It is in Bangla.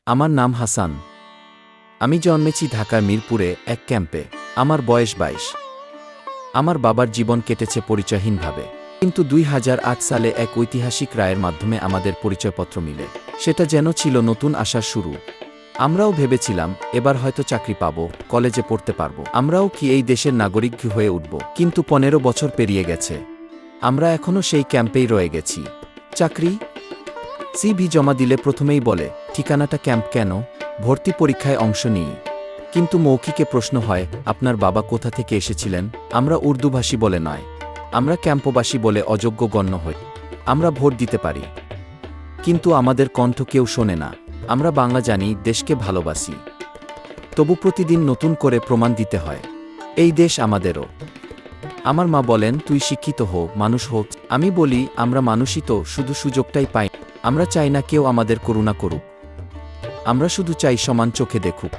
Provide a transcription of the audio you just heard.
আমার নাম হাসান। আমি জন্মেছি ঢাকার মিরপুরে এক ক্যাম্পে। আমার বয়স ২২। আমার বাবার জীবন কেটেছে পরিচয়হীনভাবে, কিন্তু ২০০৮ সালে এক ঐতিহাসিক রায়ের মাধ্যমে আমাদের পরিচয়পত্র মিলে। সেটা যেন ছিল নতুন আশার শুরু। আমরাও ভেবেছিলাম এবার হয়তো চাকরি পাব, কলেজে পড়তে পারব, আমরাও কি এই দেশের নাগরিক হয়ে উঠব। কিন্তু ১৫ বছর পেরিয়ে গেছে, আমরা এখনও সেই ক্যাম্পেই রয়ে গেছি। চাকরি সিভি জমা দিলে প্রথমেই বলে, ঠিকানাটা ক্যাম্প কেন? ভর্তি পরীক্ষায় অংশ নিই, কিন্তু মৌখিকে প্রশ্ন হয়, আপনার বাবা কোথা থেকে এসেছিলেন? আমরা উর্দুভাষী বলে নয়, আমরা ক্যাম্পবাসী বলে অযোগ্য গণ্য হই। আমরা ভোট দিতে পারি, কিন্তু আমাদের কণ্ঠ কেউ শোনে না। আমরা বাংলা জানি, দেশকে ভালোবাসি, তবু প্রতিদিন নতুন করে প্রমাণ দিতে হয় এই দেশ আমাদেরও। আমার মা বলেন, তুই শিক্ষিত হো, মানুষ হোক। আমি বলি, আমরা মানুষই তো, শুধু সুযোগটাই পাই। আমরা চাই না কেউ আমাদের করুণা করুক, আমরা শুধু চাই সমান চোখে দেখুক।